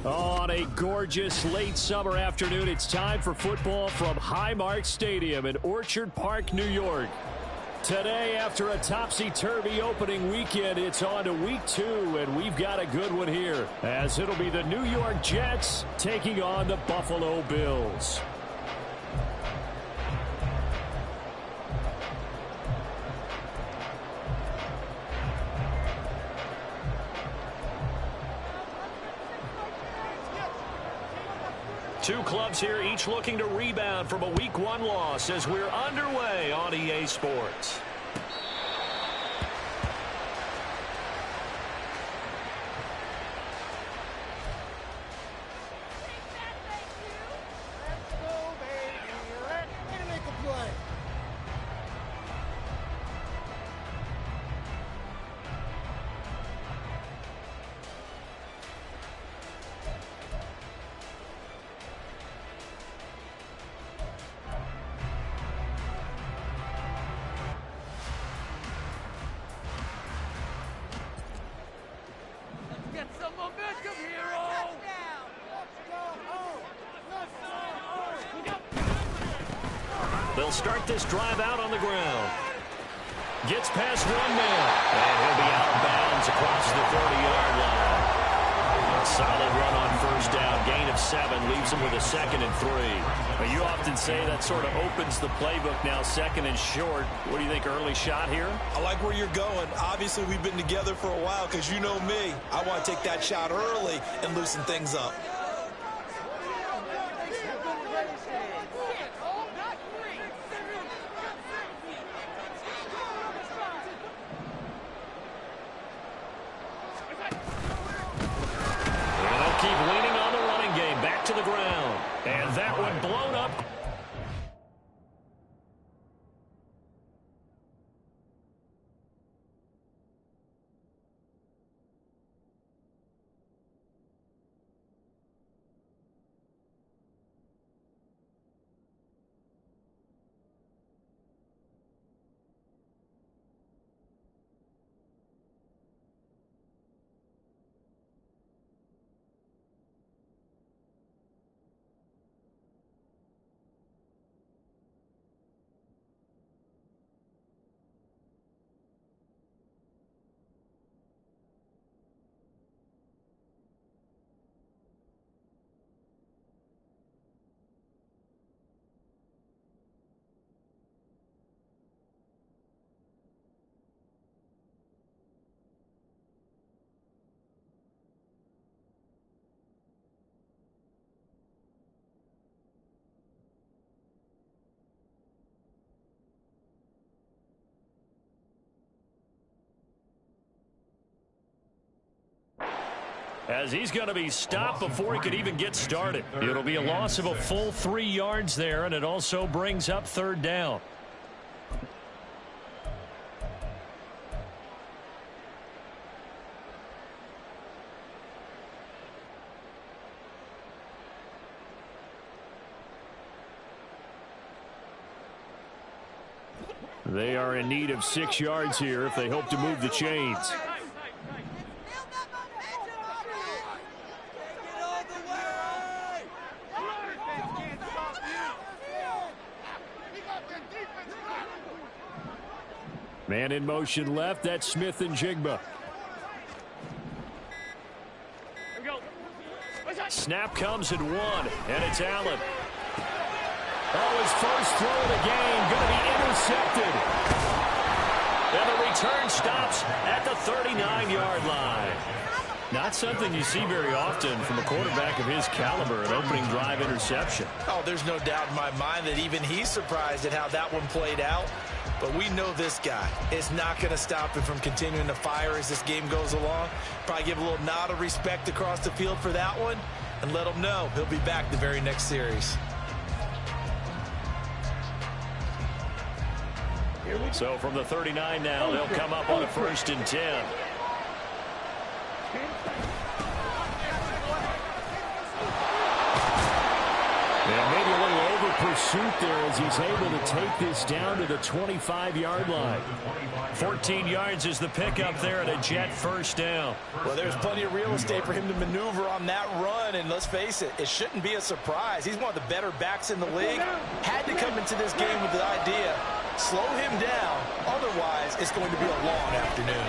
On a gorgeous late summer afternoon, it's time for football from Highmark Stadium in Orchard Park, New York. Today, after a topsy-turvy opening weekend, it's on to week 2, and we've got a good one here, as it'll be the New York Jets taking on the Buffalo Bills. Two clubs here, each looking to rebound from a Week 1 loss as we're underway on EA Sports. They'll start this drive out on the ground. Gets past one man. And he'll be out of bounds across the 30-yard line. A solid run on first down. Gain of 7 leaves him with a 2nd and 3. Now, you often say that sort of opens the playbook now, 2nd and short. What do you think, early shot here? I like where you're going. Obviously, we've been together for a while because you know me. I want to take that shot early and loosen things up. Keep leaning on the running game. Back to the ground. And that one blown up. As he's going to be stopped before he could even get started. It'll be a loss of a full 3 yards there, and it also brings up 3rd down. They are in need of 6 yards here if they hope to move the chains. Man in motion left. That's Smith and Jigba. Snap comes at 1, and it's Allen. Oh, his first throw of the game going to be intercepted. And the return stops at the 39-yard line. Not something you see very often from a quarterback of his caliber, an opening drive interception. Oh, there's no doubt in my mind that even he's surprised at how that one played out. But we know this guy is not going to stop him from continuing to fire as this game goes along. Probably give a little nod of respect across the field for that one and let him know he'll be back the very next series. So from the 39 now, they'll come up on a 1st and 10. And maybe a little pursuit there as he's able to take this down to the 25-yard line. 14 yards is the pickup there at a Jet first down. Well, there's plenty of real estate for him to maneuver on that run, and let's face it, it shouldn't be a surprise. He's one of the better backs in the league. Had to come into this game with the idea, slow him down, otherwise it's going to be a long afternoon.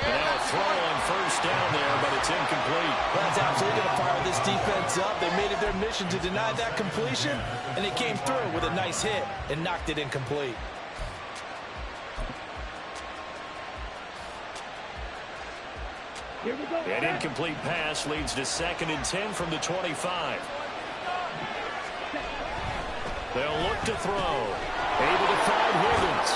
Now a throw on first down there, but it's incomplete. That's absolutely going to fire this defense up. They made it their mission to deny that completion, and they came through with a nice hit and knocked it incomplete. An incomplete pass leads to 2nd and 10 from the 25. They'll look to throw. Able to find Higgins.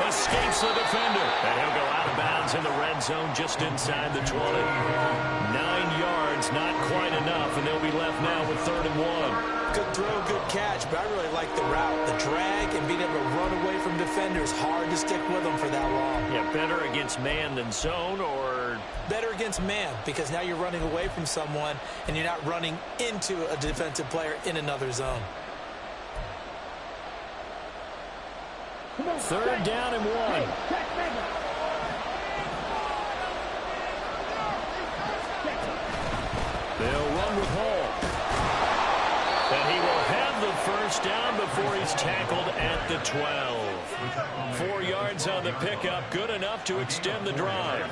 Escapes the defender. And he'll go out of bounds in the red zone just inside the 20. 9 yards, not quite enough, and they'll be left now with 3rd and 1. Good throw, good catch, but I really like the route. The drag and being able to run away from defenders, hard to stick with them for that long. Yeah, better against man than zone, or... Better against man, because now you're running away from someone and you're not running into a defensive player in another zone. 3rd down and 1. They'll run with Hall. And he will have the first down before he's tackled at the 12. 4 yards on the pickup, good enough to extend the drive.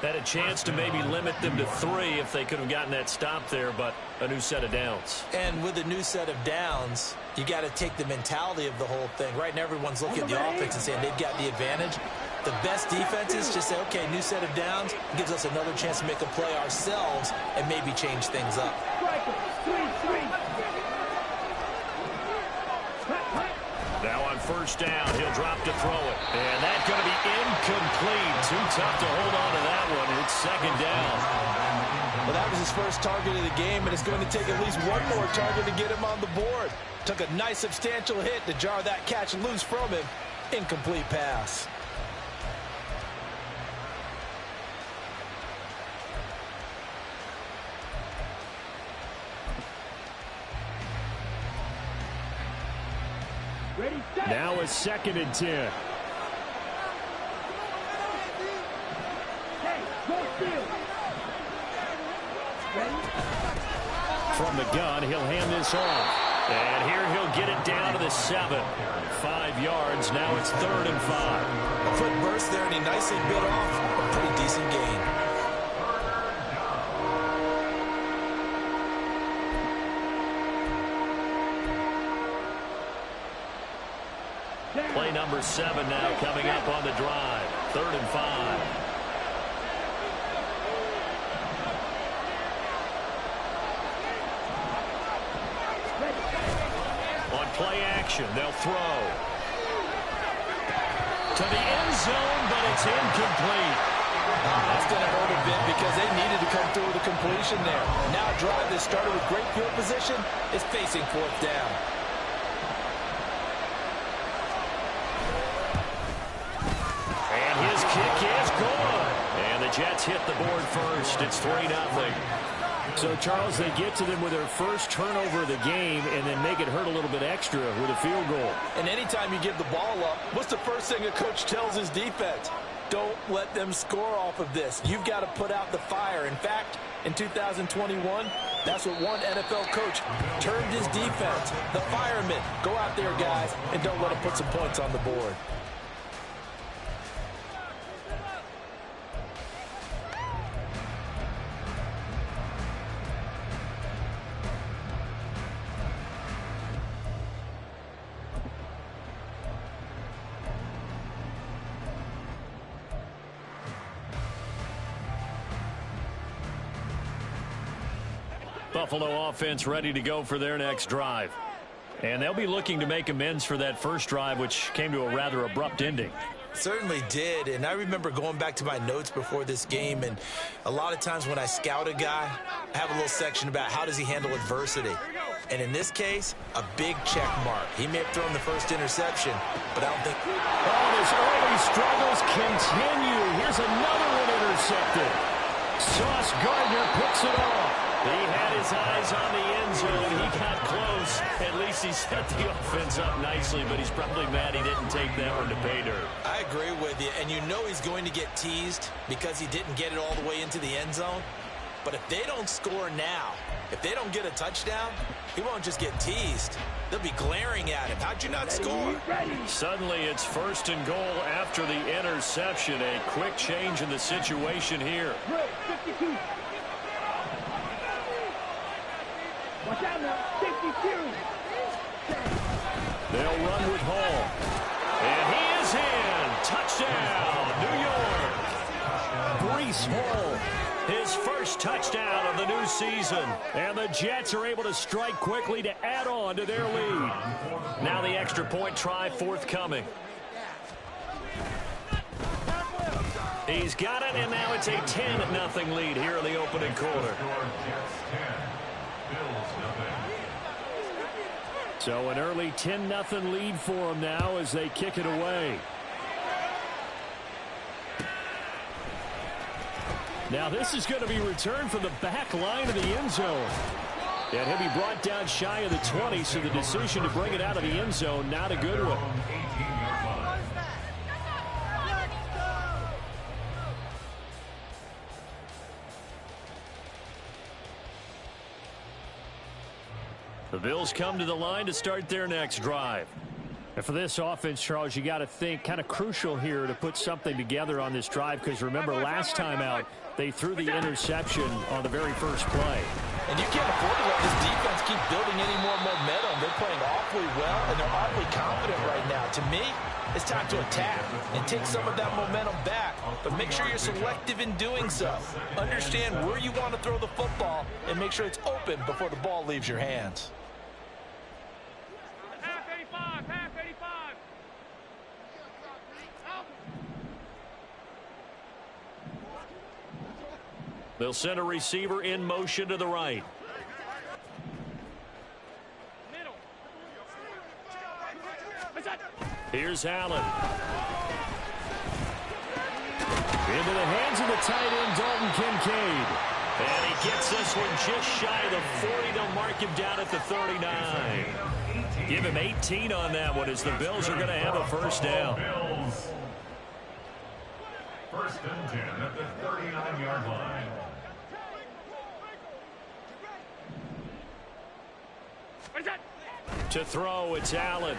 Had a chance to maybe limit them to 3 if they could have gotten that stop there, but a new set of downs. And with a new set of downs, you got to take the mentality of the whole thing. Right now, everyone's looking at the offense and saying they've got the advantage. The best defenses just say, okay, new set of downs, gives us another chance to make a play ourselves and maybe change things up. Now on first down, he'll drop to throw it. And that's going to be incomplete. Too tough to hold on to that one. It's 2nd down. Well, that was his first target of the game, and it's going to take at least one more target to get him on the board. Took a nice substantial hit to jar that catch loose from him. Incomplete pass. Now a 2nd and 10. From the gun, he'll hand this off. And here he'll get it down to the 7. 5 yards. Now it's 3rd and 5. A quick burst there, and he nicely bit off a pretty decent gain. Play number 7 now coming up on the drive. 3rd and 5. On play action, they'll throw. To the end zone, but it's incomplete. That's going to hurt a bit because they needed to come through with a completion there. Now a drive that started with great field position is facing 4th down. His kick is good. And the Jets hit the board first. It's 3-0. So, Charles, they get to them with their first turnover of the game and then make it hurt a little bit extra with a field goal. And anytime you give the ball up, what's the first thing a coach tells his defense? Don't let them score off of this. You've got to put out the fire. In fact, in 2021, that's what one NFL coach termed his defense. The firemen. Go out there, guys, and don't let them put some points on the board. Buffalo offense ready to go for their next drive. And they'll be looking to make amends for that first drive, which came to a rather abrupt ending. Certainly did, and I remember going back to my notes before this game, and a lot of times when I scout a guy, I have a little section about how does he handle adversity. And in this case, a big check mark. He may have thrown the first interception, but I don't think... Oh, his early struggles continue. Here's another one intercepted. Sauce Gardner picks it off. He had his eyes on the end zone. He got close. At least he set the offense up nicely, but he's probably mad he didn't take that one to pay dirt. I agree with you, and you know he's going to get teased because he didn't get it all the way into the end zone. But if they don't score now, if they don't get a touchdown, he won't just get teased. They'll be glaring at him. How'd you not score? Suddenly it's 1st and goal after the interception. A quick change in the situation here. Watch out now, 52. They'll run with Hall. And he is in. Touchdown, New York. Breece Hall, his first touchdown of the new season. And the Jets are able to strike quickly to add on to their lead. Now the extra point try forthcoming. He's got it, and now it's a 10-0 lead here in the opening quarter. So an early 10-0 lead for them now as they kick it away. Now this is going to be returned from the back line of the end zone. And he'll be brought down shy of the 20, so the decision to bring it out of the end zone, not a good one. The Bills come to the line to start their next drive. And for this offense, Charles, you got to think kind of crucial here to put something together on this drive, because remember last time out they threw the interception on the very first play. And you can't afford to let this defense keep building any more momentum. They're playing awfully well, and they're awfully confident right now. To me, it's time to attack and take some of that momentum back. But make sure you're selective in doing so. Understand where you want to throw the football and make sure it's open before the ball leaves your hands. They'll send a receiver in motion to the right. Here's Allen. Into the hands of the tight end, Dalton Kincaid. And he gets this one just shy of the 40. They'll mark him down at the 39. Give him 18 on that one as the Bills are going to have a first down. First and 10 at the 39-yard line. To throw, it's Allen.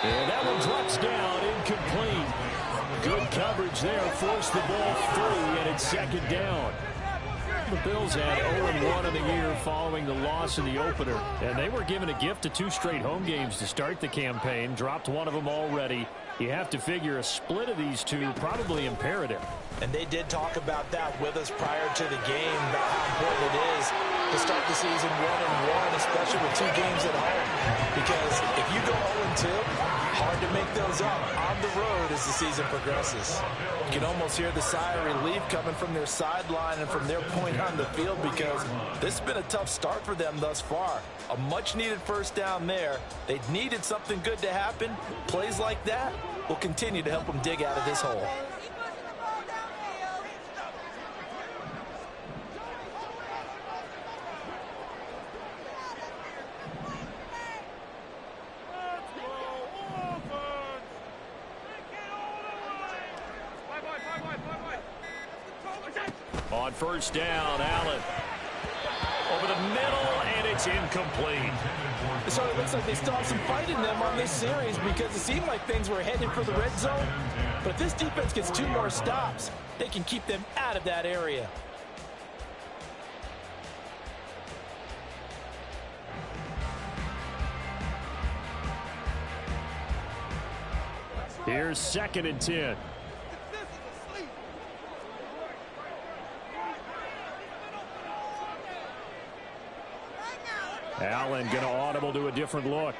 And that one drops down, incomplete. Good coverage there, forced the ball free, and it's 2nd down. The Bills had 0-1 in the year following the loss in the opener, and they were given a gift of 2 straight home games to start the campaign. Dropped one of them already. You have to figure a split of these two probably imperative. And they did talk about that with us prior to the game, about how important it is to start the season 1-1, especially with 2 games at home. Because if you go 0-2, hard to make those up on the road as the season progresses. You can almost hear the sigh of relief coming from their sideline and from their point on the field, because this has been a tough start for them thus far. A much-needed first down there. They needed something good to happen. Plays like that will continue to help them dig out of this hole. On first down, Allen. Over the middle, and it's incomplete. So it looks like they still have some fight in them on this series, because it seemed like things were headed for the red zone. But if this defense gets 2 more stops, they can keep them out of that area. Here's 2nd and 10. Allen going to audible to a different look.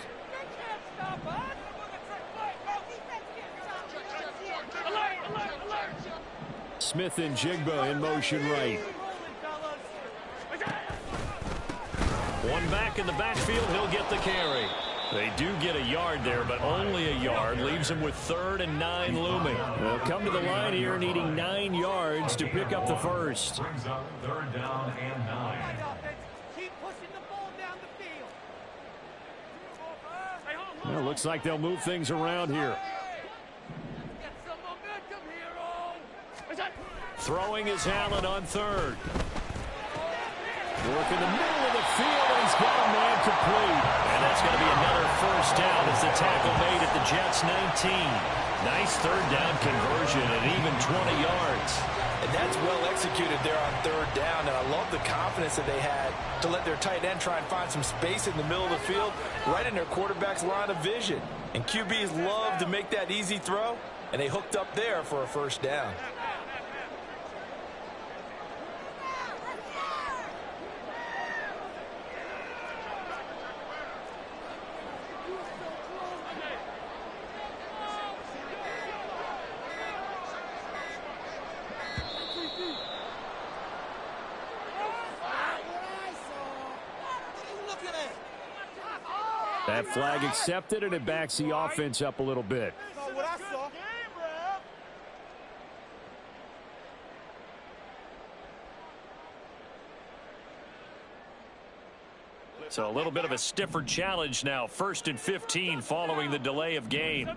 Smith and Jigba in motion right. One back in the backfield. He'll get the carry. They do get a yard there, but only a yard. Leaves them with 3rd and 9 looming. They'll come to the line here needing 9 yards to pick up the first. Brings up 3rd down and 9. Keep pushing the ball down the field. Well, looks like they'll move things around here. Get some momentum here, Throwing is Allen on 3rd. Work in the middle of the field, and he's got a man complete. And that's going to be another first down as the tackle made at the Jets' 19. Nice 3rd down conversion and even 20 yards. And that's well executed there on 3rd down. And I love the confidence that they had to let their tight end try and find some space in the middle of the field, right in their quarterback's line of vision. And QBs love to make that easy throw, and they hooked up there for a first down. That flag accepted, and it backs the offense up a little bit. So a little bit of a stiffer challenge now. 1st and 15 following the delay of game.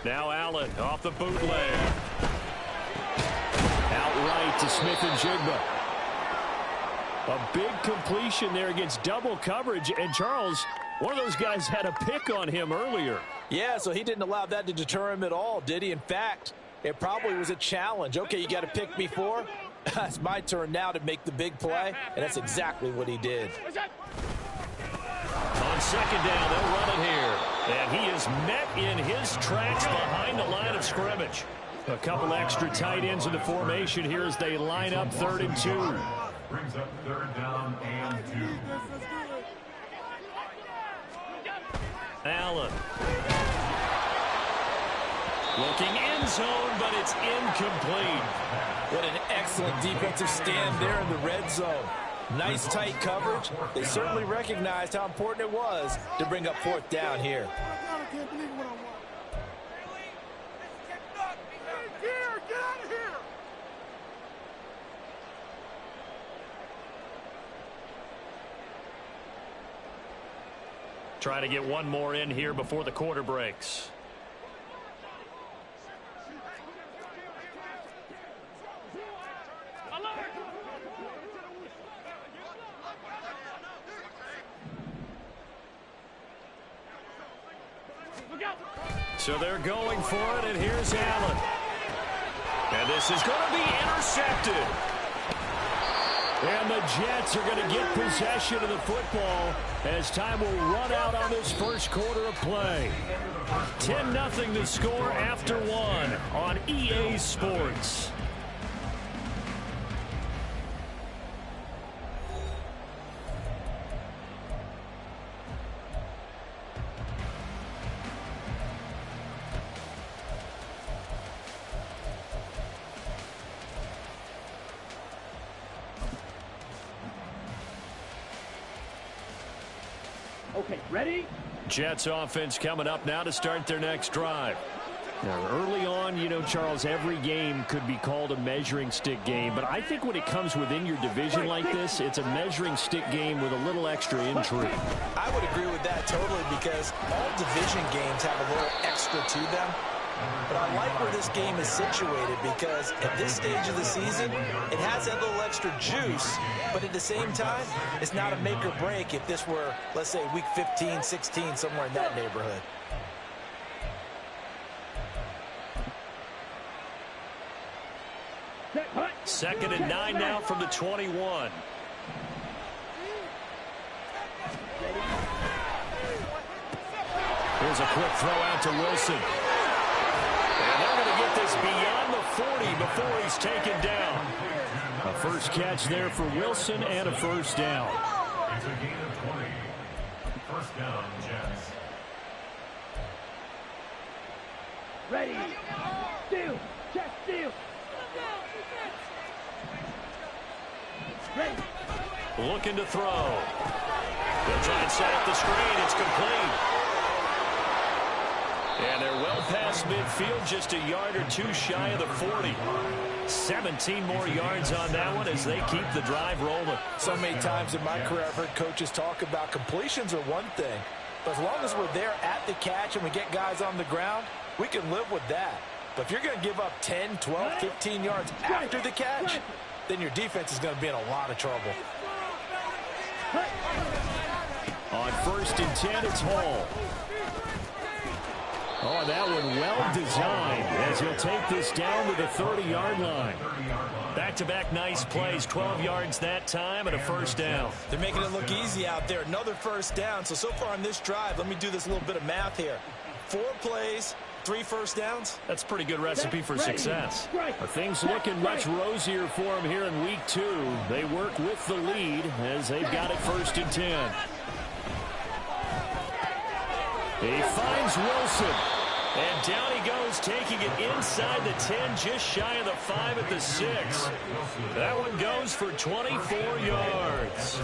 Now Allen off the bootleg. Outright to Smith-Njigba. A big completion there against double coverage. And Charles, one of those guys had a pick on him earlier. Yeah, so he didn't allow that to deter him at all, did he? In fact, it probably was a challenge. Okay, you got to pick me 4. It's my turn now to make the big play, and that's exactly what he did. On 2nd down, they'll run it here. And he is met in his tracks behind the line of scrimmage. A couple extra tight ends in the formation here as they line up 3rd and 2. Brings up 3rd down and 2. Allen. Looking end zone, but it's incomplete. What an excellent defensive stand there in the red zone. Nice tight coverage. They certainly recognized how important it was to bring up 4th down here. Try to get one more in here before the quarter breaks. So they're going for it, and here's Allen. And this is going to be intercepted. And the Jets are going to get possession of the football as time will run out on this first quarter of play. 10-0 the score after 1 on EA Sports. Okay, ready? Jets offense coming up now to start their next drive. Now, early on, you know, Charles, every game could be called a measuring stick game. But I think when it comes within your division like this, it's a measuring stick game with a little extra intrigue. I would agree with that totally because all division games have a little extra to them. But I like where this game is situated because at this stage of the season, it has that little extra juice. But at the same time, it's not a make or break if this were, let's say, week 15, 16, somewhere in that neighborhood. Second and 9 now from the 21. Here's a quick throw out to Wilson. And they're going to get this beyond the 40 before he's taken down. A first catch there for Wilson and a first down. It's a gain of 20. First down, Jets. Ready. Steal. Check steal. Looking to throw. They'll try and set up the screen. It's complete. And they're well past midfield, just a yard or two shy of the 40. 17 more yards on that one as they keep the drive rolling. So many times in my career I've heard coaches talk about completions are one thing, but as long as we're there at the catch and we get guys on the ground, we can live with that. But if you're going to give up 10, 12, 15 yards after the catch, then your defense is going to be in a lot of trouble. On 1st and 10, it's Hall. Oh, that one well designed as he'll take this down to the 30-yard line. Back-to-back nice plays, 12 yards that time and a first down. They're making it look easy out there. Another first down. So far on this drive, let me do this little bit of math here. 4 plays, 3 first downs. That's a pretty good recipe for success. Are things looking much rosier for him here in week 2? They work with the lead as they've got it 1st and 10. He finds Wilson. And down he goes, taking it inside the 10, just shy of the 5 at the 6. That one goes for 24 yards.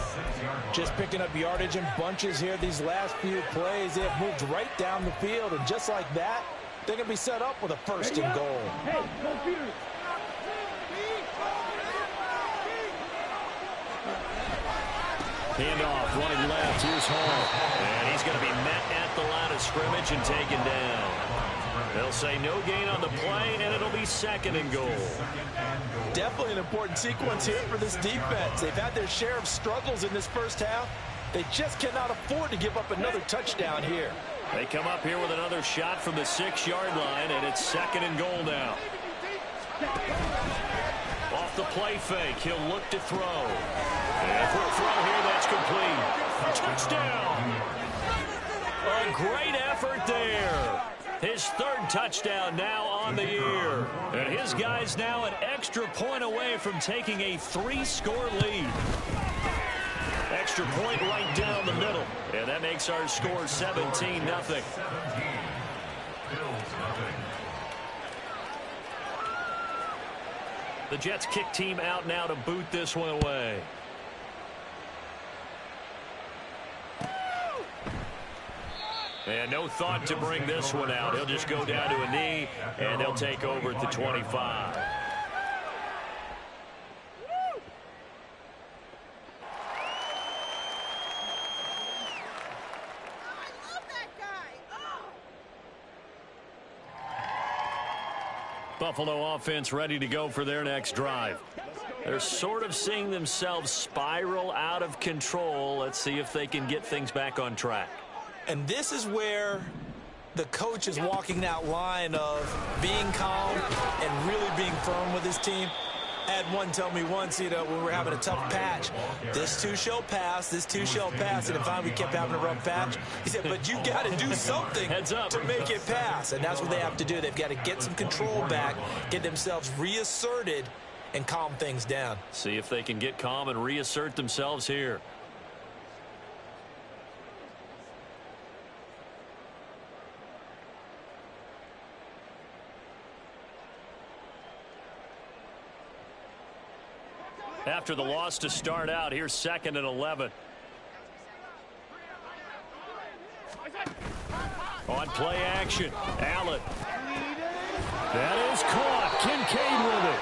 Just picking up yardage in bunches here these last few plays. They have moved right down the field, and just like that, they're going to be set up with a 1st and goal. Hey, go Peter. Handoff, running left, here's Hall. And he's going to be met at the line of scrimmage and taken down. They'll say no gain on the play, and it'll be 2nd and goal. Definitely an important sequence here for this defense. They've had their share of struggles in this first half. They just cannot afford to give up another touchdown here. They come up here with another shot from the 6-yard line, and it's 2nd and goal now. Off the play fake, he'll look to throw. And for a throw here, that's complete. Touchdown! A great effort there. His 3rd touchdown now on the year. And his guys now an extra point away from taking a 3-score lead. Extra point right down the middle. And that makes our score 17-0. The Jets kick team out now to boot this one away. And no thought to bring this one out. He'll just go down to a knee, and they'll take over at the 25. Buffalo offense ready to go for their next drive. They're sort of seeing themselves spiral out of control. Let's see if they can get things back on track. And this is where the coach is walking that line of being calm and really being firm with his team. I had one tell me once, when we were having a tough patch, this too shall pass, this too shall pass. And finally we kept having a rough patch. He said, but you got to do something Heads up. to make it pass. And that's what they have to do. They've got to get some control back, get themselves reasserted, and calm things down. See if they can get calm and reassert themselves here. After the loss to start out, here's 2nd and 11. On play action, Allen. That is caught. Kincaid with it.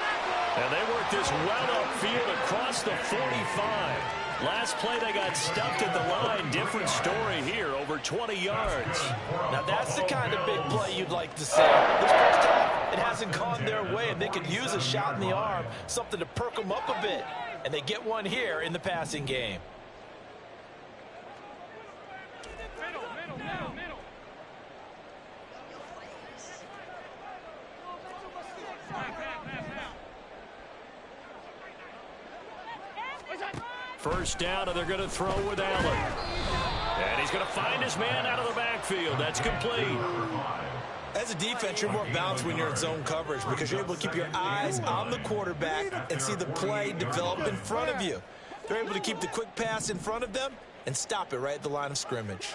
And they work this well upfield across the 45. Last play they got stuffed at the line. Different story here, over 20 yards. Now that's the kind of big play you'd like to see. This first half, it hasn't gone their way, and they could use a shot in the arm, something to perk them up a bit. And they get one here in the passing game. First down, and they're going to throw with Allen. And he's going to find his man out of the backfield. That's complete. As a defense, you're more balanced when you're in zone coverage because you're able to keep your eyes on the quarterback and see the play develop in front of you. They're able to keep the quick pass in front of them and stop it right at the line of scrimmage.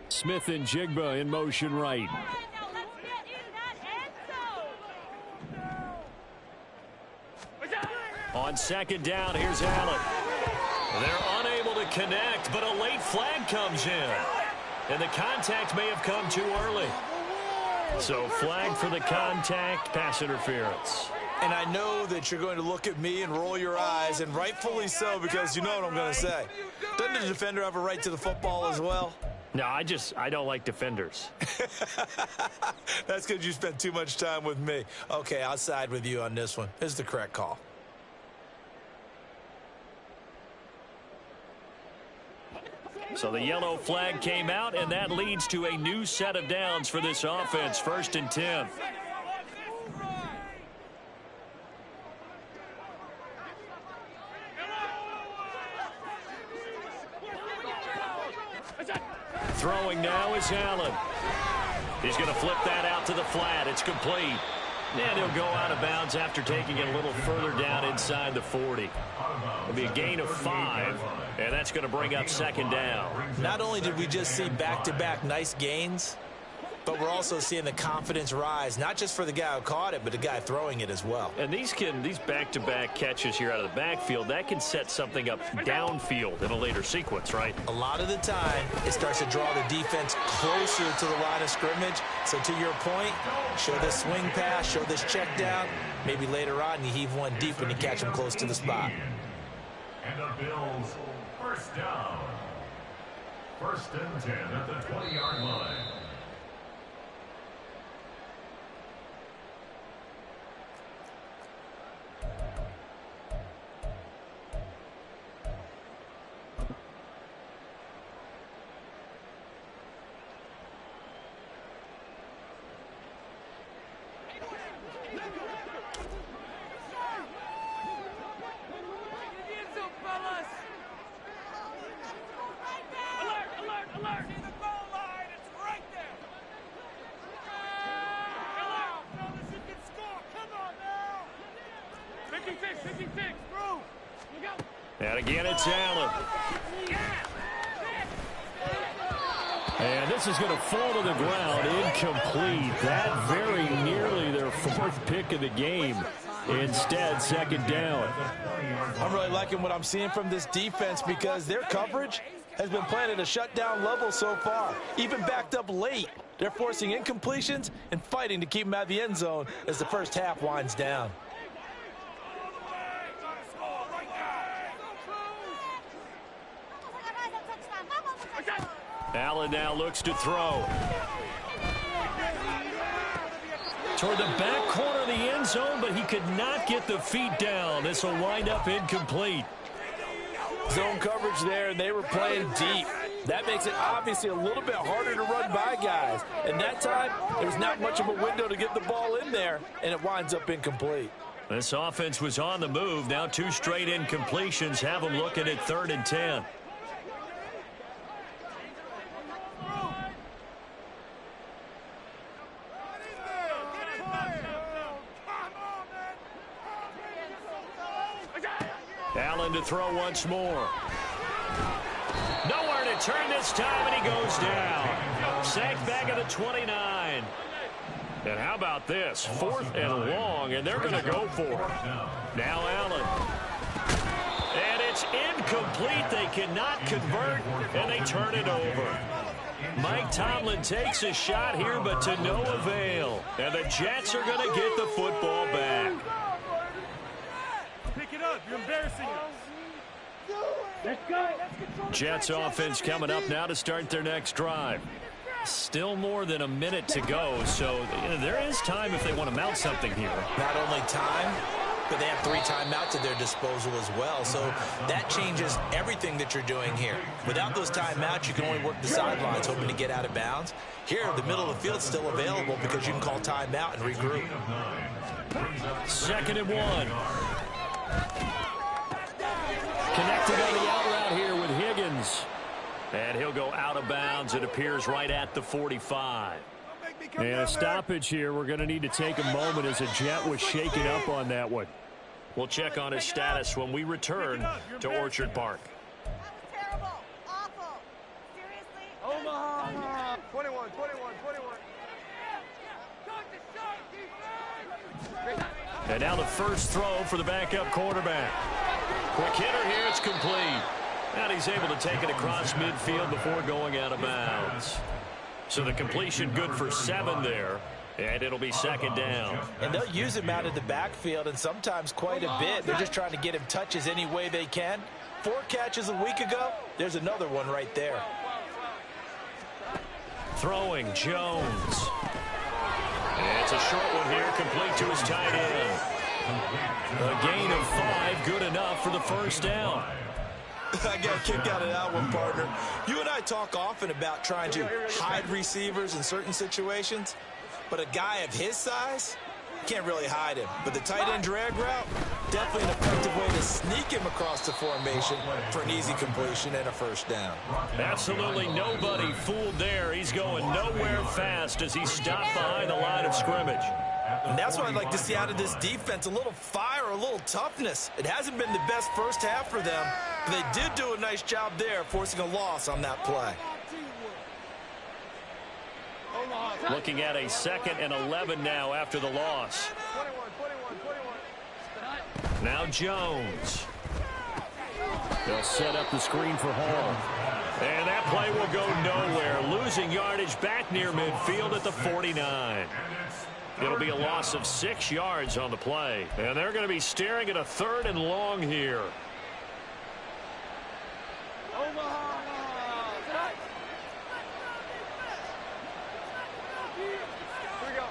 Smith and Jigba in motion right. On second down, here's Allen. They're unable to connect, but a late flag comes in. And the contact may have come too early. So flag for the contact, pass interference. And I know that you're going to look at me and roll your eyes, and rightfully so, because you know what I'm going to say. Doesn't the defender have a right to the football as well? No, I don't like defenders. That's because you spent too much time with me. Okay, I'll side with you on this one. This is the correct call. So the yellow flag came out, and that leads to a new set of downs for this offense. 1st and 10. Throwing now is Allen. He's going to flip that out to the flat. It's complete. And he'll go out of bounds after taking it a little further down inside the 40. It'll be a gain of 5, and that's going to bring up 2nd down. Not only did we just see back-to-back nice gains, but we're also seeing the confidence rise, not just for the guy who caught it, but the guy throwing it as well. And these back-to-back catches here out of the backfield, that can set something up downfield in a later sequence, right? A lot of the time, it starts to draw the defense closer to the line of scrimmage. So to your point, show this swing pass, show this check down. Maybe later on, you heave one deep when you catch him close to the spot. And the Bills, 1st down. 1st and 10 at the 20-yard line. And again, it's Allen. And this is going to fall to the ground, incomplete. That very nearly their 4th pick of the game. Instead, 2nd down. I'm really liking what I'm seeing from this defense because their coverage has been playing at a shutdown level so far. Even backed up late, they're forcing incompletions and fighting to keep them out of the end zone as the first half winds down. Allen now looks to throw. Toward the back corner of the end zone, but he could not get the feet down. This will wind up incomplete. Zone coverage there, and they were playing deep. That makes it obviously a little bit harder to run by guys. And that time, there's not much of a window to get the ball in there, and it winds up incomplete. This offense was on the move. Now 2 straight incompletions have them looking at 3rd and 10. Allen to throw once more. Nowhere to turn this time, and he goes down. Sacked back at the 29. And how about this? 4th and long, and they're going to go for it. Now Allen. And it's incomplete. They cannot convert, and they turn it over. Mike Tomlin takes a shot here, but to no avail. And the Jets are going to get the football back. Pick it up. You're embarrassing us. Let's go. Jets offense coming up now to start their next drive. Still more than a minute to go, so there is time if they want to mount something here. Not only time, but they have 3 timeouts at their disposal as well. So that changes everything that you're doing here. Without those timeouts, you can only work the sidelines, hoping to get out of bounds. Here, the middle of the field's still available because you can call timeout and regroup. 2nd and 1. Connected on the out route here with Higgins. And he'll go out of bounds. It appears right at the 45. And a stoppage here. We're going to need to take a moment as a Jet was shaken up on that one. We'll check on his status when we return to Orchard Park. That was terrible. Awful. Seriously? Omaha. 21. And now the first throw for the backup quarterback. Quick hitter here, it's complete. And he's able to take it across midfield before going out of bounds. So the completion good for 7 there. And it'll be second down. And they'll use him out of the backfield, and sometimes quite a bit. They're just trying to get him touches any way they can. 4 catches a week ago. There's another one right there. Throwing Jones. And it's a short one here, complete to his tight end. A gain of 5, good enough for the first down. I got a kick out of that one, partner. You and I talk often about trying to hide receivers in certain situations. But a guy of his size, can't really hide him. But the tight end drag route, definitely an effective way to sneak him across the formation for an easy completion and a first down. Absolutely nobody fooled there. He's going nowhere fast as he stopped behind the line of scrimmage. And that's what I'd like to see out of this defense, a little fire, a little toughness. It hasn't been the best first half for them, but they did do a nice job there, forcing a loss on that play. Looking at a 2nd and 11 now after the loss. Now Jones. They'll set up the screen for Hall. And that play will go nowhere. Losing yardage back near midfield at the 49. It'll be a loss of 6 yards on the play. And they're going to be staring at a 3rd and long here.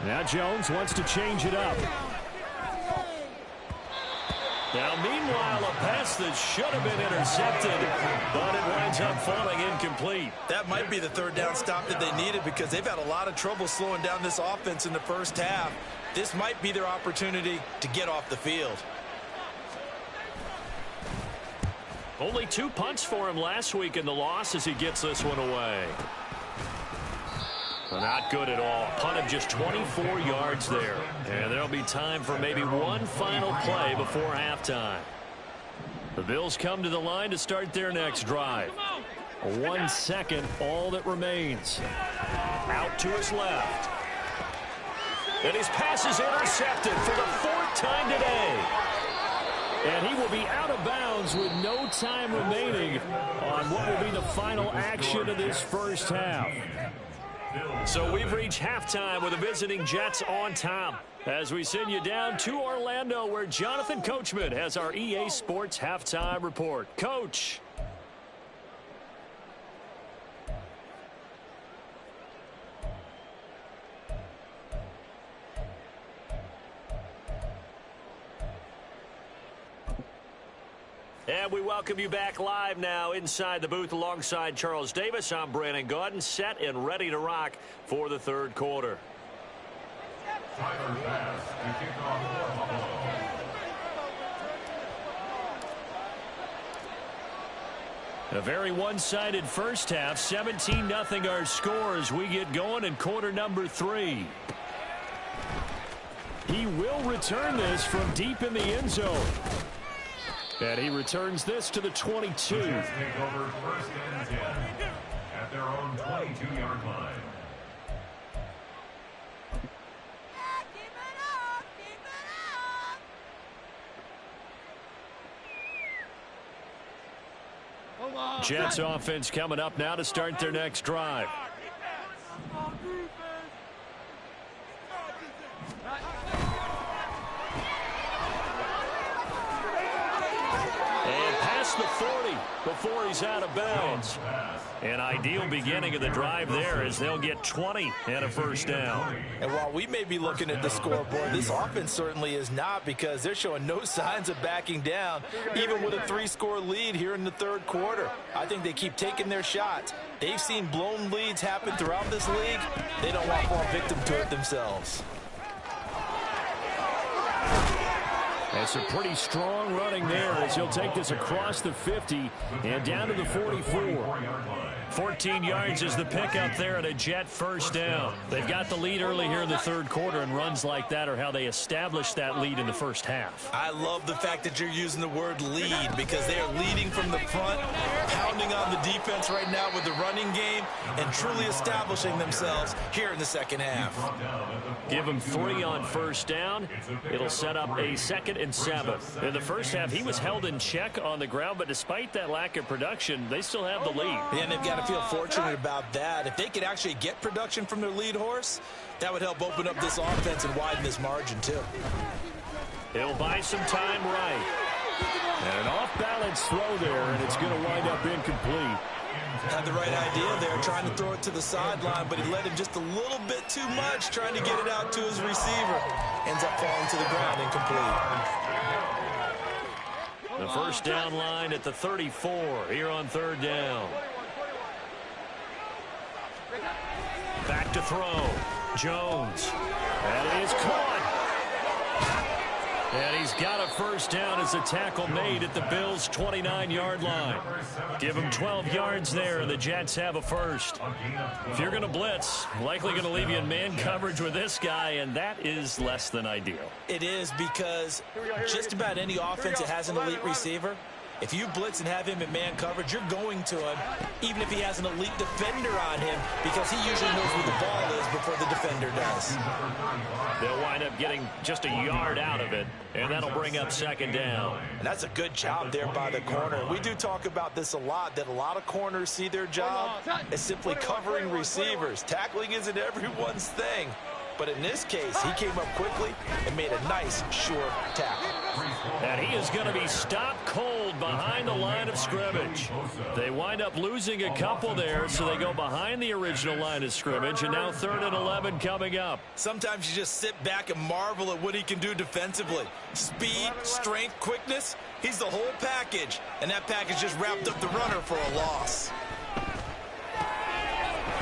Now Jones wants to change it up. Now, meanwhile, a pass that should have been intercepted, but it winds up falling incomplete. That might be the 3rd down stop that they needed because they've had a lot of trouble slowing down this offense in the first half. This might be their opportunity to get off the field. Only 2 punts for him last week in the loss as he gets this one away. Not good at all. Punt of just 24 yards there. And there'll be time for maybe one final play before halftime. The Bills come to the line to start their next drive. 1 second, all that remains. Out to his left. And his pass is intercepted for the 4th time today. And he will be out of bounds with no time remaining on what will be the final action of this first half. So we've reached halftime with the visiting Jets on top as we send you down to Orlando where Jonathan Coachman has our EA Sports halftime report. Coach. And we welcome you back live now inside the booth alongside Charles Davis. I'm Brandon Gaudin, set and ready to rock for the 3rd quarter. Tyler Bass to kick off for Buffalo. A very one-sided first half. 17-0 our score as we get going in quarter number 3. He will return this from deep in the end zone. And he returns this to the 22. The Jets take over 1st and 10 at their own 22-yard line. Jets offense coming up now to start their next drive. The 40 before he's out of bounds. An ideal beginning of the drive there as they'll get 20 and a first down. And while we may be looking at the scoreboard, this offense certainly is not because they're showing no signs of backing down, even with a 3-score lead here in the 3rd quarter. I think they keep taking their shots. They've seen blown leads happen throughout this league. They don't want to fall victim to it themselves. That's a pretty strong running there as he'll take this across the 50 and down to the 44. 14 yards is the pickup there and a Jet first down. They've got the lead early here in the third quarter, and runs like that are how they establish that lead in the first half. I love the fact that you're using the word lead because they are leading from the front, pounding on the defense right now with the running game, and truly establishing themselves here in the second half. Give him 3 on first down. It'll set up a 2nd and 7. In the first half, he was held in check on the ground, but despite that lack of production, they still have the lead. And they've got to feel fortunate about that. If they could actually get production from their lead horse, that would help open up this offense and widen this margin too. He'll buy some time right. And an off-balance throw there, and it's going to wind up incomplete. Had the right idea there, trying to throw it to the sideline, but he let him just a little bit too much, trying to get it out to his receiver. Ends up falling to the ground incomplete. The first down line at the 34 here on third down. Back to throw. Jones. That is caught. And he's got a first down as a tackle made at the Bills' 29-yard line. Give him 12 yards there, and the Jets have a first. If you're going to blitz, likely going to leave you in man coverage with this guy, and that is less than ideal. It is because just about any offense that has an elite receiver, if you blitz and have him in man coverage, you're going to him, even if he has an elite defender on him, because he usually knows where the ball is before the defender does. They'll wind up getting just a yard out of it, and that'll bring up second down. And that's a good job there by the corner. We do talk about this a lot, that a lot of corners see their job as simply covering receivers. Tackling isn't everyone's thing. But in this case, he came up quickly and made a nice, short tackle. And he is going to be stopped cold behind the line of scrimmage. They wind up losing a couple there, so they go behind the original line of scrimmage, and now 3rd and 11 coming up. Sometimes you just sit back and marvel at what he can do defensively. Speed, strength, quickness, he's the whole package. And that package just wrapped up the runner for a loss.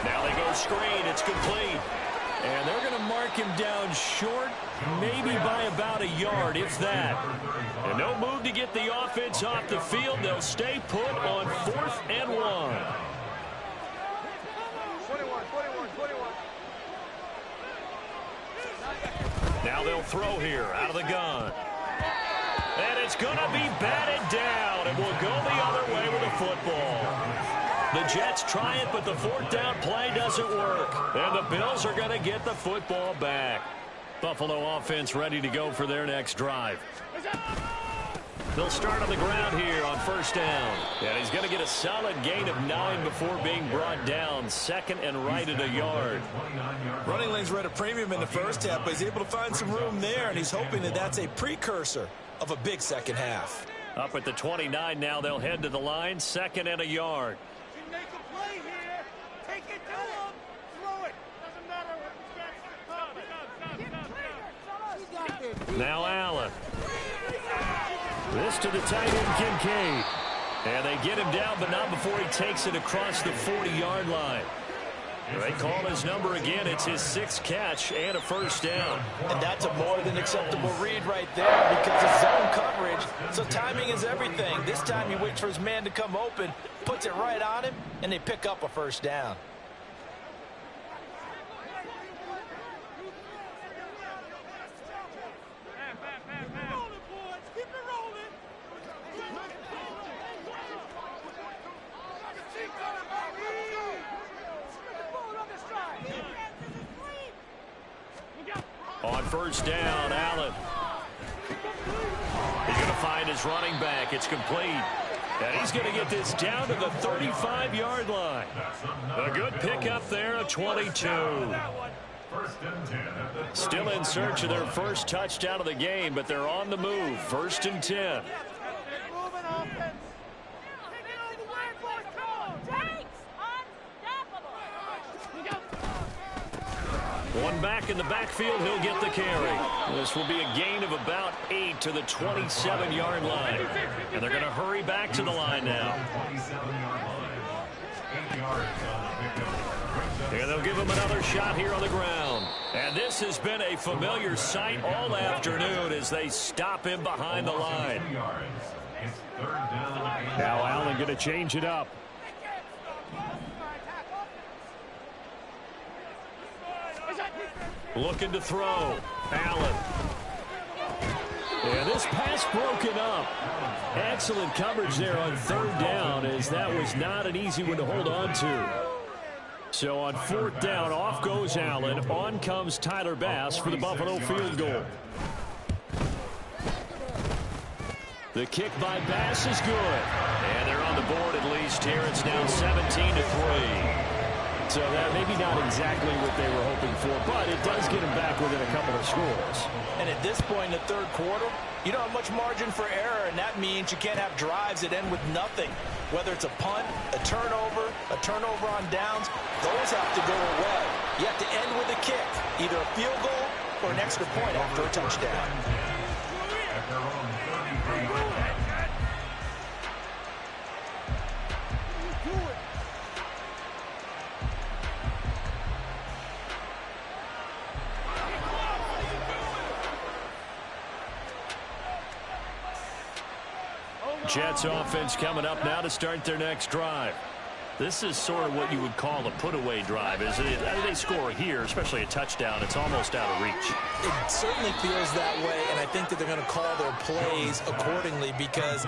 Now they go screen. It's complete. And they're going to mark him down short, maybe by about a yard, if that. And no move to get the offense off the field. They'll stay put on 4th and 1. 21. Now they'll throw here out of the gun. And it's going to be batted down, and will go the other way with the football. The Jets try it, but the 4th down play doesn't work. And the Bills are going to get the football back. Buffalo offense ready to go for their next drive. They'll start on the ground here on first down. And he's going to get a solid gain of 9 before being brought down. 2nd and right at a yard. Running lanes were at a premium in the first half, but he's able to find some room there, and he's hoping that that's a precursor of a big second half. Up at the 29 now, they'll head to the line. 2nd and a yard. Make a play here. Take it to him. Throw it. Doesn't matter what Now Allen. This to the tight end, Kincaid. And they get him down, but not before he takes it across the 40-yard line. They call his number again. It's his 6th catch and a first down. And that's a more than acceptable read right there because it's zone coverage, so timing is everything. This time he waits for his man to come open, puts it right on him, and they pick up a first down. On first down, Allen. He's going to find his running back. It's complete. And he's going to get this down to the 35-yard line. A good pickup there, a 22. Still in search of their first touchdown of the game, but they're on the move. 1st and 10. One back in the backfield, he'll get the carry. This will be a gain of about 8 to the 27-yard line. And they're going to hurry back to the line now. And they'll give him another shot here on the ground. And this has been a familiar sight all afternoon as they stop him behind the line. Now Allen going to change it up. Looking to throw. Allen. And this pass broken up. Excellent coverage there on third down, as that was not an easy one to hold on to. So on fourth down, off goes Allen. On comes Tyler Bass for the Buffalo field goal. The kick by Bass is good. And they're on the board at least here. It's now 17-3. So that maybe not exactly what they were hoping for, but it does get them back within a couple of scores. And at this point in the third quarter, you don't have much margin for error, and that means you can't have drives that end with nothing. Whether it's a punt, a turnover on downs, those have to go away. You have to end with a kick, either a field goal or an extra point after a touchdown. Jets offense coming up now to start their next drive. This is sort of what you would call a put-away drive, isn't it? They score here, especially a touchdown. It's almost out of reach. It certainly feels that way, and I think that they're going to call their plays accordingly, because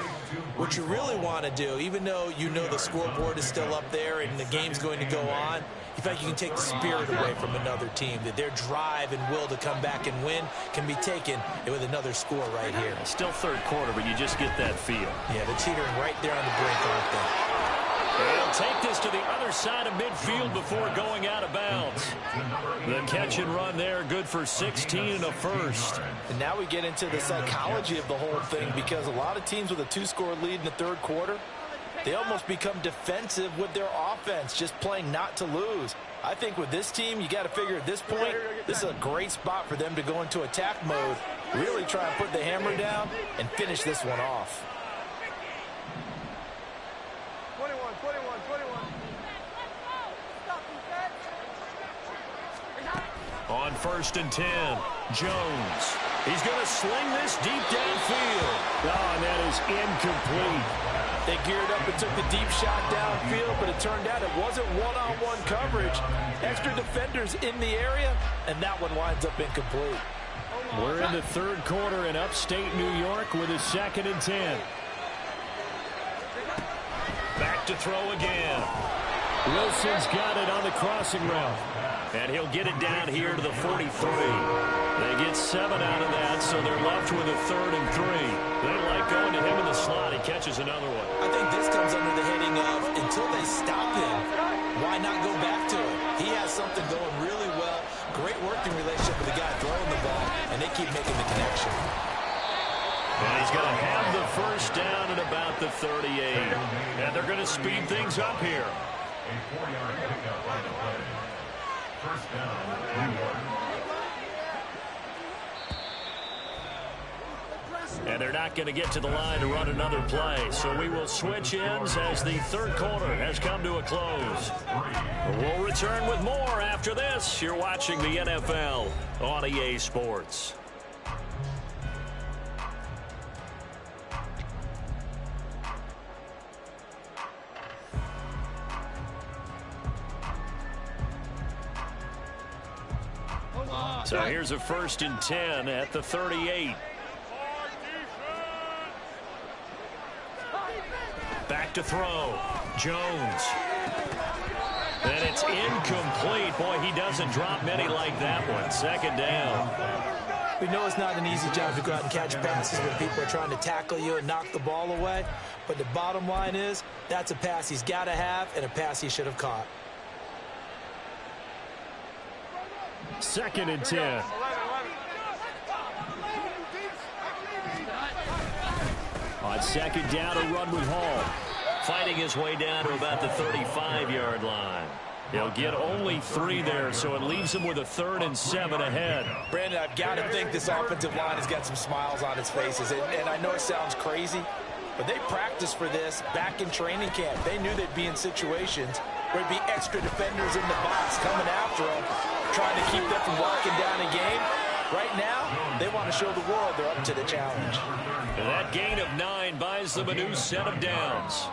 what you really want to do, even though you know the scoreboard is still up there and the game's going to go on, in fact, you can take the spirit away from another team, that their drive and will to come back and win can be taken with another score right here. Still third quarter, but you just get that feel. Yeah, they're teetering right there on the brink, aren't they? They'll take this to the other side of midfield before going out of bounds. The catch and run there, good for 16 and a first. And now we get into the psychology of the whole thing, because a lot of teams with a two-score lead in the third quarter, they almost become defensive with their offense, just playing not to lose. I think with this team, you got to figure at this point, this is a great spot for them to go into attack mode, really try and put the hammer down and finish this one off. 21. On first and 10, Jones. He's going to sling this deep downfield. Oh, and that is incomplete. They geared up and took the deep shot downfield, but it turned out it wasn't one-on-one coverage. Extra defenders in the area, and that one winds up incomplete. We're in the third quarter in upstate New York with a 2nd and 10. Back to throw again. Wilson's got it on the crossing route. And he'll get it down here to the 43. They get 7 out of that, so they're left with a 3rd and 3. They like going to him in the slot. He catches another one. I think this comes under the heading of, until they stop him, why not go back to him? He has something going really well. Great working relationship with the guy throwing the ball, and they keep making the connection. And he's going to have the first down at about the 38. And they're going to speed things up here. A 4-yard pickup on the play. First down, New York. And they're not going to get to the line to run another play. So we will switch ends as the third quarter has come to a close. We'll return with more after this. You're watching the NFL on EA Sports. So here's a 1st and 10 at the 38. Back to throw. Jones. And it's incomplete. Boy, he doesn't drop many like that one. 2nd down. We know it's not an easy job to go out and catch passes when people are trying to tackle you and knock the ball away. But the bottom line is, that's a pass he's got to have and a pass he should have caught. 2nd and 10. On 2nd down, a run with Hall. Fighting his way down to about the 35-yard line. He'll get only 3 there, so it leaves him with a 3rd and 7 ahead. Brandon, I've got to think this offensive line has got some smiles on its faces. And I know it sounds crazy, but they practiced for this back in training camp. They knew they'd be in situations where there'd be extra defenders in the box coming after them, trying to keep them from locking down a game. Right now, they want to show the world they're up to the challenge. And that gain of 9 buys them a new set of downs.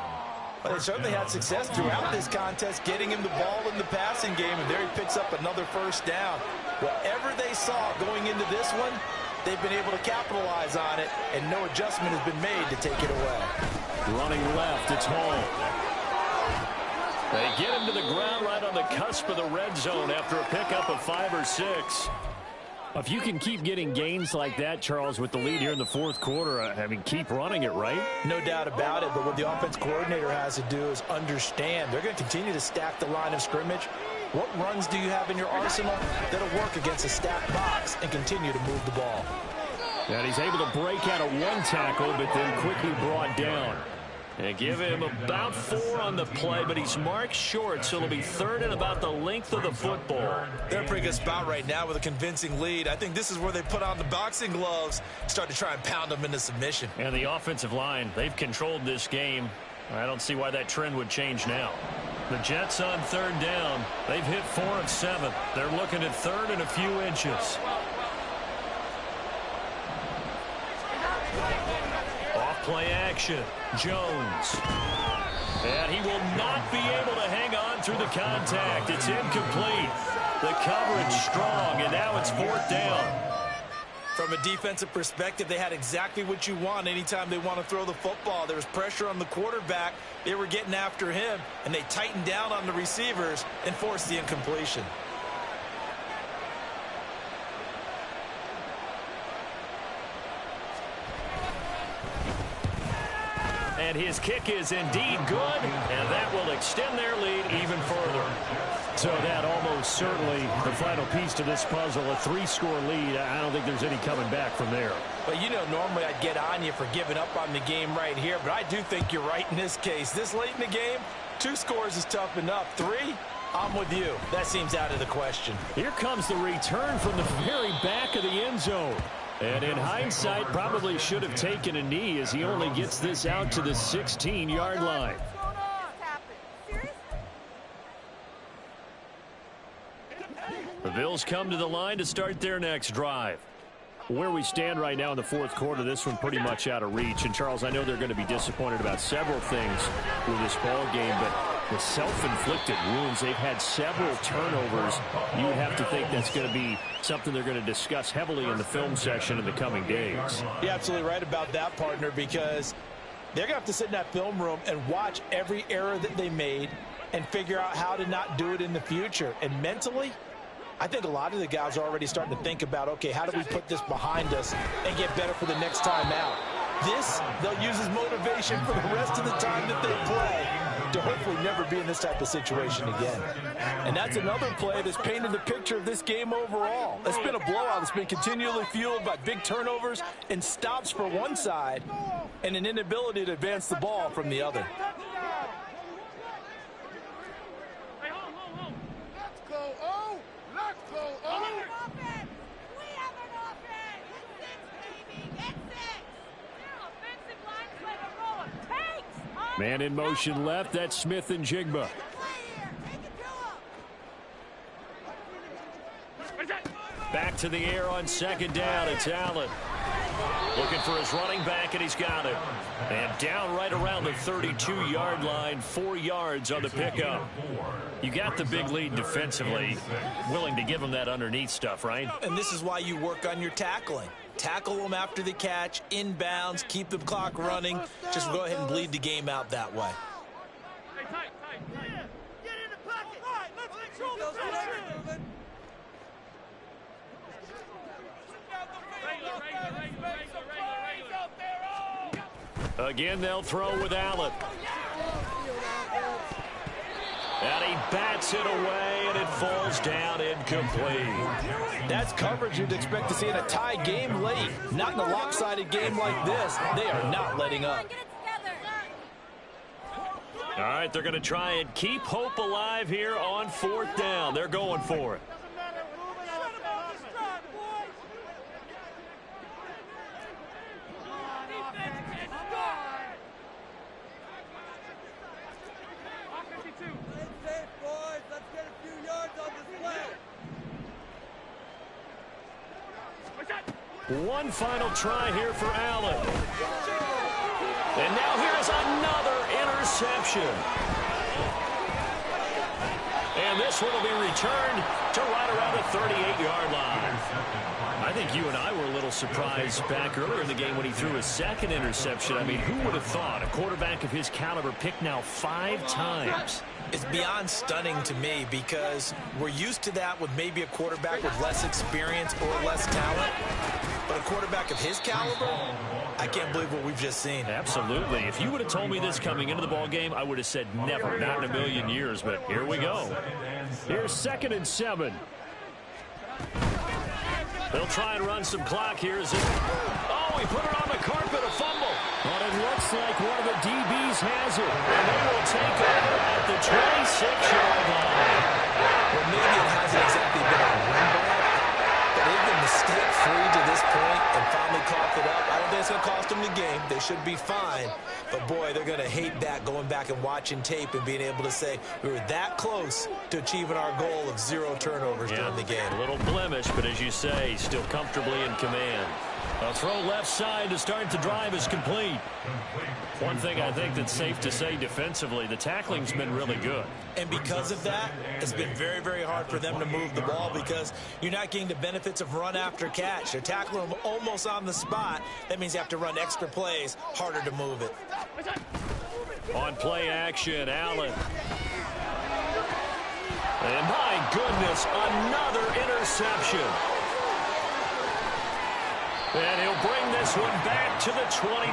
Well, they certainly had success throughout this contest, getting him the ball in the passing game, and there he picks up another first down. Whatever they saw going into this one, they've been able to capitalize on it, and no adjustment has been made to take it away. Running left, it's Hall. They get him to the ground right on the cusp of the red zone after a pickup of 5 or 6. If you can keep getting gains like that, Charles, with the lead here in the fourth quarter, I mean, keep running it, right? No doubt about it, but what the offense coordinator has to do is understand they're going to continue to stack the line of scrimmage. What runs do you have in your arsenal that'll work against a stacked box and continue to move the ball? And he's able to break out of one tackle, but then quickly brought down. And give him about 4 on the play, but he's marked short, so it'll be third and about the length of the football. They're in a pretty good spot right now with a convincing lead. I think this is where they put on the boxing gloves, start to try and pound them into submission. And the offensive line, they've controlled this game. I don't see why that trend would change now. The Jets on third down. They've hit 4 of 7. They're looking at third and a few inches. Play action. Jones. And he will not be able to hang on through the contact. It's incomplete. The coverage strong, and now it's 4th down. From a defensive perspective, they had exactly what you want anytime they want to throw the football. There was pressure on the quarterback. They were getting after him, and they tightened down on the receivers and forced the incompletion. And his kick is indeed good, and that will extend their lead even further. So that almost certainly the final piece to this puzzle, a 3-score lead. I don't think there's any coming back from there. But, you know, normally I'd get on you for giving up on the game right here, but I do think you're right in this case. This late in the game, 2 scores is tough enough. 3, I'm with you. That seems out of the question. Here comes the return from the very back of the end zone. And in hindsight, probably should have taken a knee as he only gets this out to the 16-yard line. The Bills come to the line to start their next drive. Where we stand right now in the fourth quarter, this one pretty much out of reach. And, Charles, I know they're going to be disappointed about several things with this ball game, but the self-inflicted wounds, they've had several turnovers. You would have to think that's going to be something they're going to discuss heavily in the film session in the coming days. You're absolutely right about that, partner, because they're going to have to sit in that film room and watch every error that they made and figure out how to not do it in the future. And mentally, I think a lot of the guys are already starting to think about, okay, how do we put this behind us and get better for the next time out? This, they'll use as motivation for the rest of the time that they play to hopefully never be in this type of situation again. And that's another play that's painted the picture of this game overall. It's been a blowout. It's been continually fueled by big turnovers and stops for one side and an inability to advance the ball from the other. Man in motion left, that's Smith and Jigba. Back to the air on second down, it's Allen. Looking for his running back, and he's got it. And down right around the 32-yard line, 4 yards on the pickup. You got the big lead defensively. Willing to give him that underneath stuff, right? And this is why you work on your tackling. Tackle them after the catch, inbounds, keep the clock running. Just go ahead and bleed the game out that way. Get in the pocket. All right, let's control the pressure. Again, they'll throw with Allen. And he bats it away, and it falls down incomplete. That's coverage you'd expect to see in a tie game late. Not in a lopsided game like this. They are not letting up. All right, they're going to try and keep hope alive here on 4th down. They're going for it. One final try here for Allen. And now here's another interception. And this one will be returned to right around the 38-yard line. I think you and I were a little surprised back earlier in the game when he threw his second interception. I mean, who would have thought a quarterback of his caliber picked now 5 times? It's beyond stunning to me because we're used to that with maybe a quarterback with less experience or less talent. But a quarterback of his caliber, I can't believe what we've just seen. Absolutely. If you would have told me this coming into the ball game, I would have said never, not in a million years. But here we go. Here's 2nd and 7. They'll try and run some clock here. He put it on the carpet, a fumble. But it looks like one of the DBs has it. And they will take over at the 26-yard line. Well, maybe it hasn't exactly been a run ball, but they've been mistake-free to this point and finally coughed it up. I don't think it's going to cost them the game. They should be fine. But, boy, they're going to hate that going back and watching tape and being able to say we were that close to achieving our goal of 0 turnovers during the game. A little blemish, but as you say, still comfortably in command. A throw left side to start the drive is complete. One thing I think that's safe to say defensively, the tackling's been really good. And because of that, it's been very, very hard for them to move the ball because you're not getting the benefits of run after catch. They're tackling them almost on the spot. That means you have to run extra plays, harder to move it. On play action, Allen. And my goodness, another interception. And he'll bring this one back to the 29.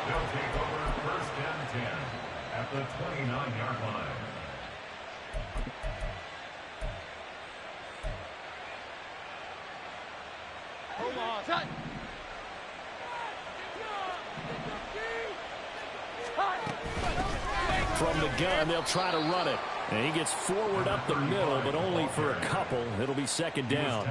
They'll take over 1st and 10 at the 29-yard line. From the gun, they'll try to run it. And he gets forward up the middle, but only for a couple. It'll be 2nd down.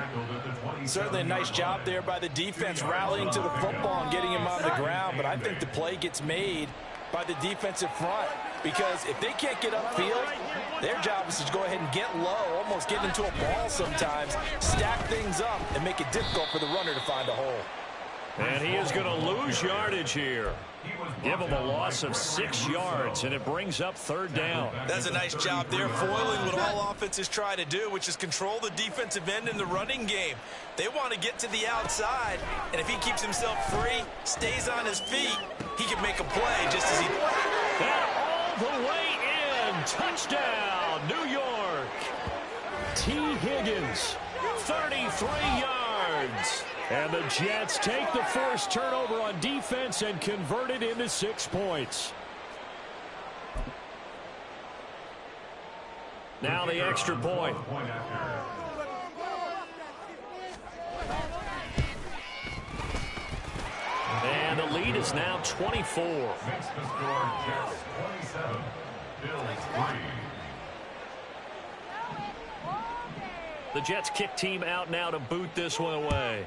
Certainly a nice job there by the defense rallying to the football and getting him on the ground. But I think the play gets made by the defensive front because if they can't get upfield, their job is to go ahead and get low, almost get into a ball sometimes, stack things up, and make it difficult for the runner to find a hole. And he is going to lose yardage here. Give him a loss of 6 yards, and it brings up 3rd down. That's a nice job there, foiling what all offenses try to do, which is control the defensive end in the running game. They want to get to the outside, and if he keeps himself free, stays on his feet, he can make a play just as he... And all the way in. Touchdown, New York. T. Higgins, 33 yards. And the Jets take the forced turnover on defense and convert it into 6 points. Now the extra point. And the lead is now 24. Makes the score Jets 27, Bills 3. The Jets kick team out now to boot this one away.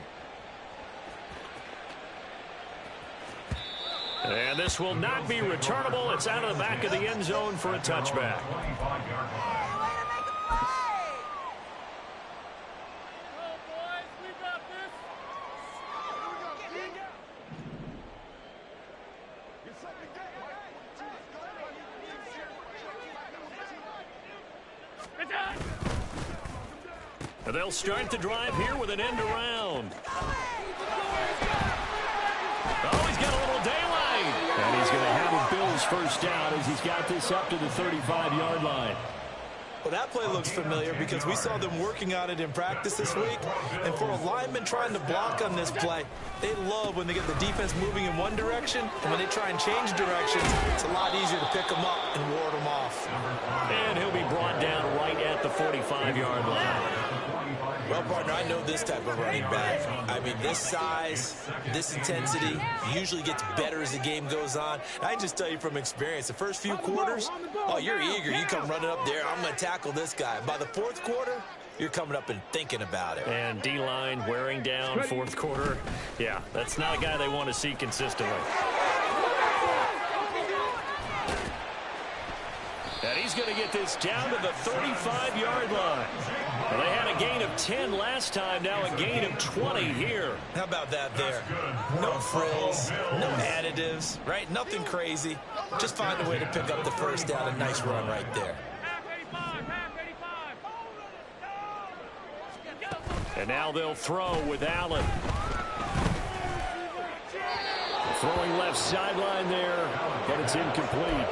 And this will not be returnable. It's out of the back of the end zone for a touchback. 25-yard line. And they'll start the drive here with an end around. Oh, he's got a little daylight. And he's going to have a Bills first down as he's got this up to the 35-yard line. Well, that play looks familiar because we saw them working on it in practice this week. And for a lineman trying to block on this play, they love when they get the defense moving in one direction. And when they try and change directions, it's a lot easier to pick them up and ward them off. And he'll be brought down right at the 45-yard line. Well, partner, I know this type of running back. I mean, this size, this intensity usually gets better as the game goes on. I just tell you from experience, the first few quarters, oh, you're eager. You come running up there, I'm going to tackle this guy. By the 4th quarter, you're coming up and thinking about it. And D-line wearing down 4th quarter. Yeah, that's not a guy they want to see consistently. And he's going to get this down to the 35-yard line. Well, they had a gain of 10 last time, now a gain of 20 here. How about that there? No frills, no additives, right? Nothing crazy. Just find a way to pick up the first down. A nice run right there. And now they'll throw with Allen. Throwing left sideline there, but it's incomplete.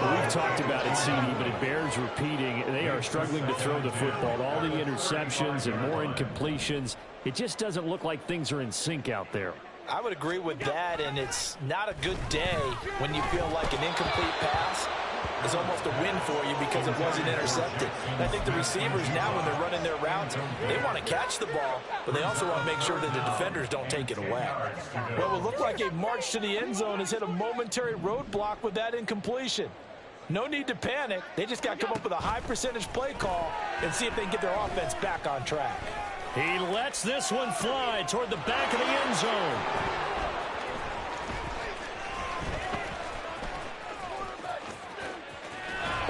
We've talked about it, CD, but it bears repeating. They are struggling to throw the football. All the interceptions and more incompletions. It just doesn't look like things are in sync out there. I would agree with that, and it's not a good day when you feel like an incomplete pass is almost a win for you because it wasn't intercepted. And I think the receivers now, when they're running their routes, they want to catch the ball, but they also want to make sure that the defenders don't take it away. Well, it looked like a march to the end zone has hit a momentary roadblock with that incompletion. No need to panic. They just got to come up with a high percentage play call and see if they can get their offense back on track. He lets this one fly toward the back of the end zone.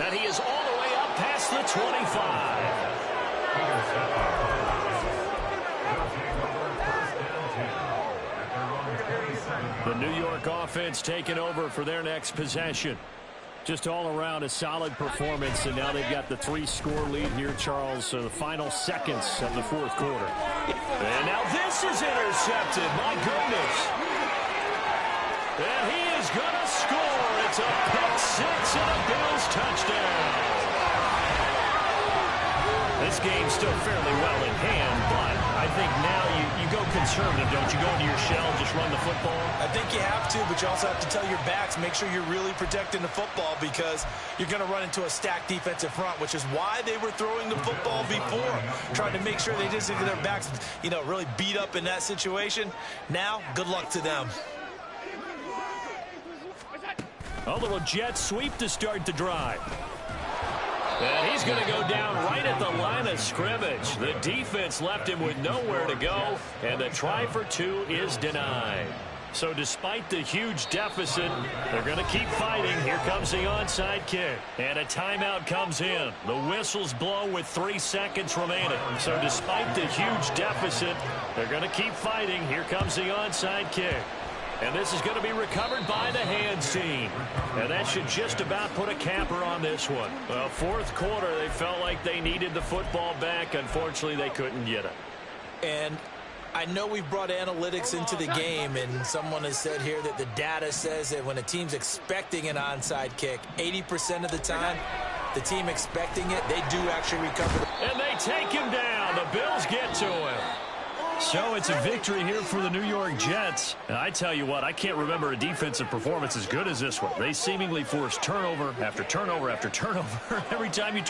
And he is all the way up past the 25. The New York offense taking over for their next possession. Just all around a solid performance, and now they've got the 3-score lead here, Charles, so the final seconds of the fourth quarter. And now this is intercepted. My goodness. And he is going to score. It's a pick six and a Bills touchdown. This game's still fairly well in hand, but I think now you go conservative, don't you? Go into your shell, just run the football. I think you have to, but you also have to tell your backs, make sure you're really protecting the football because you're going to run into a stacked defensive front, which is why they were throwing the football before, trying to make sure they just get their backs, really beat up in that situation. Now, good luck to them. A little jet sweep to start the drive. And he's going to go down right at the line of scrimmage. The defense left him with nowhere to go, and the try for two is denied. So despite the huge deficit, they're going to keep fighting. Here comes the onside kick. And a timeout comes in. The whistles blow with 3 seconds remaining. So despite the huge deficit, they're going to keep fighting. Here comes the onside kick. And this is going to be recovered by the hands team. And that should just about put a capper on this one. Well, fourth quarter, they felt like they needed the football back. Unfortunately, they couldn't get it. And I know we've brought analytics into the game, and someone has said here that the data says that when a team's expecting an onside kick, 80% of the time, the team expecting it, they do actually recover. And they take him down. The Bills get to him. So it's a victory here for the New York Jets. And I tell you what, I can't remember a defensive performance as good as this one. They seemingly forced turnover after turnover after turnover every time you turn.